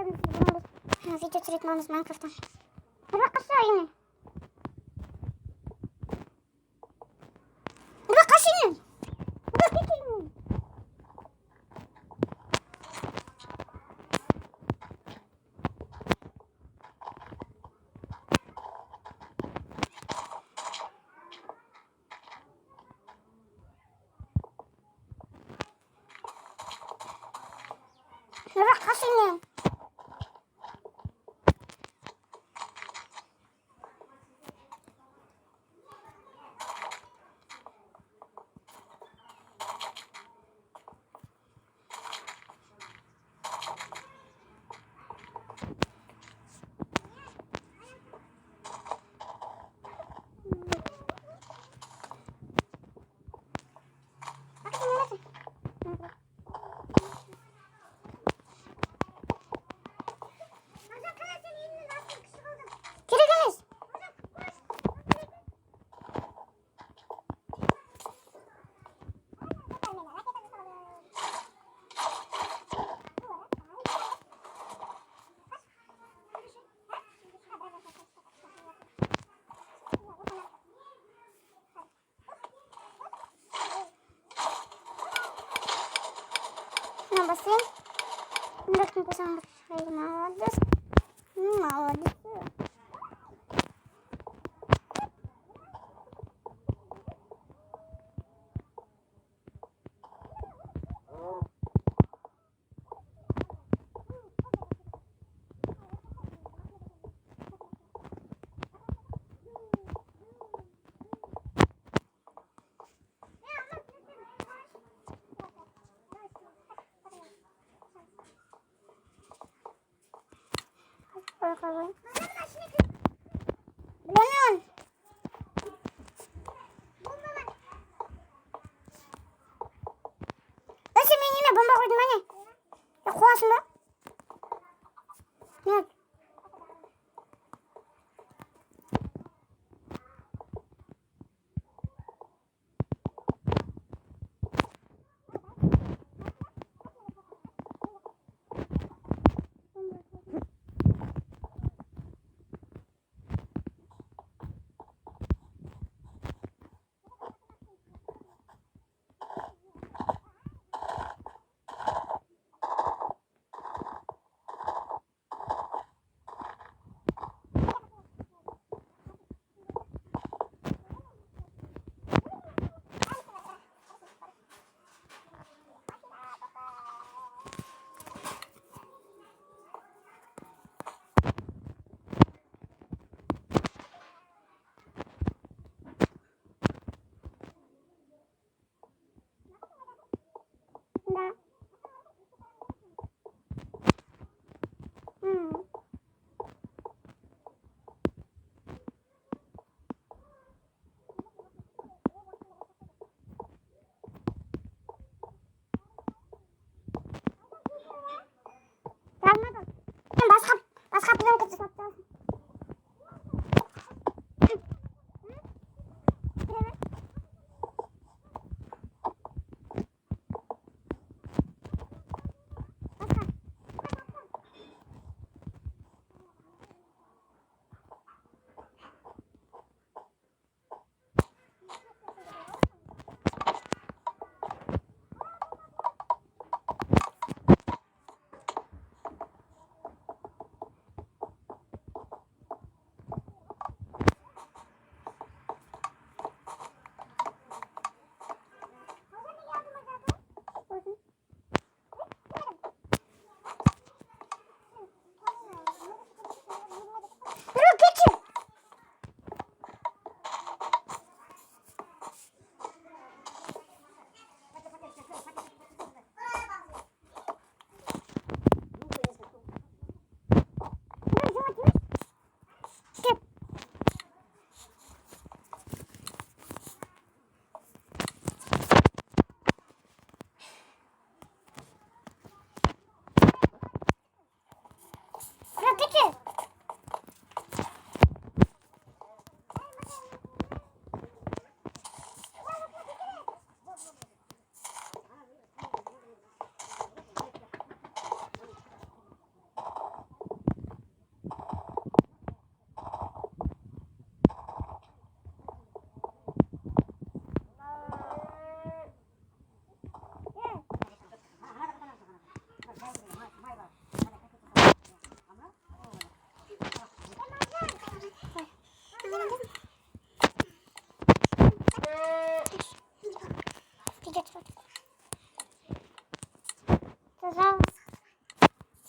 Video çürütmemiz Minecraft'tan. Bırak aşağı yine. Bırak aşağı yine. Bırak geçeyim. Bırak aşağı yine. Şuna basayım. Bakın kızım şöyle mağadır. Mağadır. Bakalım. Bulamıyorum. Ben şimdi yine bomba koydum hani. Ya kovasın be. Ne?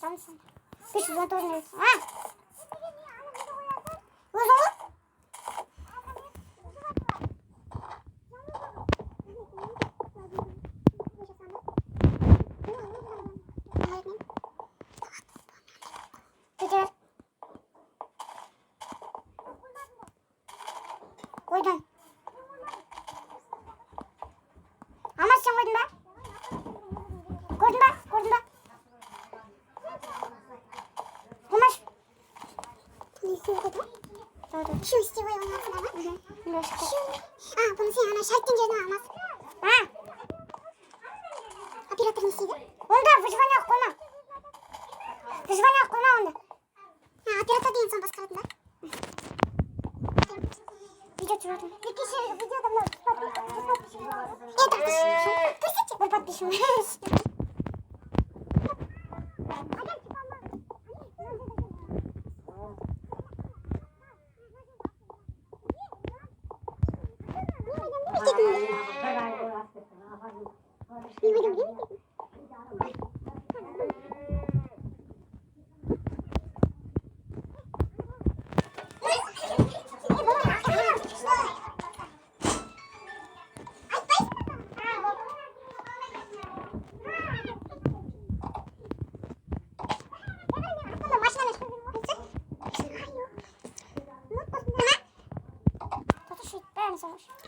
kalmışsın. 519 lirası. Ha? Öyle olur. Güzel. Koydun. Ama sen koydun be. Koydun be. Koydun be. Kumaş. Doğru. Şu istiyor onun altında var. Biraz Şu. Bunu sen ana şartın canı almaz. Ha? Operatörün istiydi. Onda vıcvanya koyma. Vıcvanya koyma onda. Operatör değil son baskıladığında. Video çürüdüm. Bir kişi videoda mı? Evet arkadaşlar. Kırsıcı. Bir patlaşım.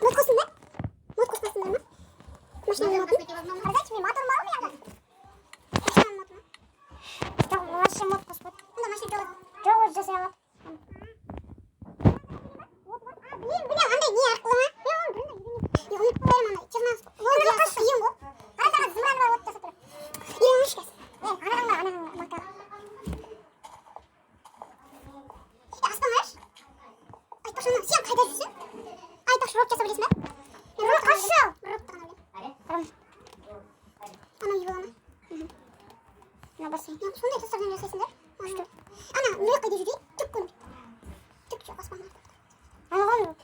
Mod koşsun be. Mod koşmasınlar mı? Maşinanın modunu. Kardeş bir motor mu almıyor da? Maşinanın modunu. Tamam, maşin mod kospot. Bunda maşin çok. Çok ucuz ya. Biliyorum anne niye o zaman? Ya onu koyarım anne. Çıkmaz. Bunu da kaç yiyin bu. Arada zımran var ot da satırım. İlmiş kes. Anam var. Bak. Aslan var. Ay taş ondan siyah kayda düşsün. Ay taş rot çasa birisine. Rot aşağı. Rot da kanalım. Tamam. Anam gibi ona. Ne basayım? Ya şunu da tutarsan sesinde. Açtı. Ana ne kayda düştü? Tık konuş. Tık çok aslan var. Ama olmuyor.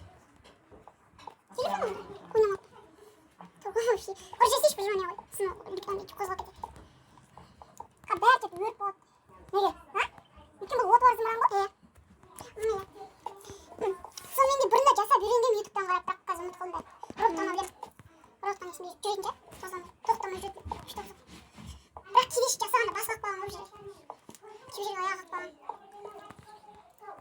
Telefon mu? Oynamadım. Çok hoş şey. Orası hiçbir zaman yok. Sınıf lütfen çok az vakit. Haber tep word bot. Nereye? Ha? Bütün bu word var zımran bu. Son endi birinde jasa birinde YouTube'dan qarab taqqazim mutqonda. Rottan olabilir. Rottan ismi жүрünce so'zim to'xtamay жүрdi. Бірақ килиш жасағанда бас қақпаған болып жүреді. Кеп жүрген аяқ қақпаған. Жүр.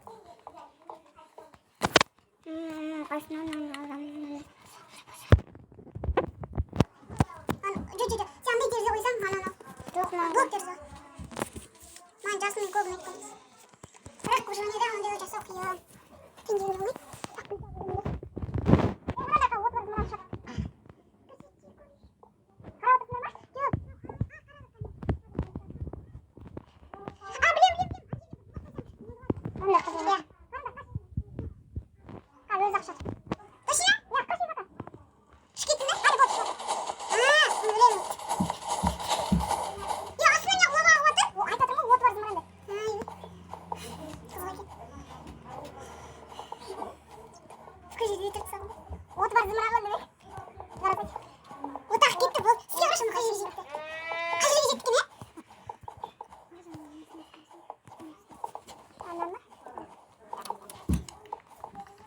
Сен андай терзе қойсаң, ананы Жоқ, маған. блок терзе. Маған жасымен көбін айтқан. Бірақ бұл жағында ондай жасау қиын. Пендең болмайды. Вот бар зымыраған да бе? Отақ кетті бұл. Сізге қарашын қай жерге жетті? Қай жерге жетті ме? Анам ба?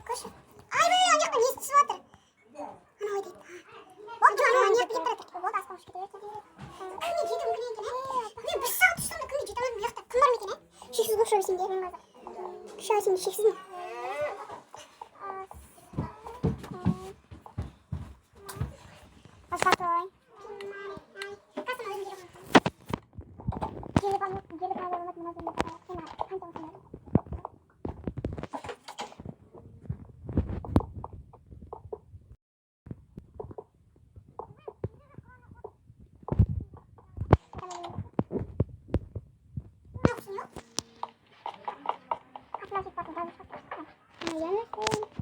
Көрші. Ай, ана жақта не істесіп жатыр? Ана ой дейді. Оп, ана не етіп бара жатыр. Вот аспан ұшып кете береді. Кімге жетім кімге екен, мен бір сағат ұстамда кімге жете аламын бұл жақта? Кім бар ма екен, шексіз бұл шоу сенде? Шоу сенде шексіз ме? Асфальтовый.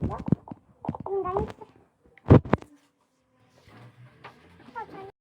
Yok.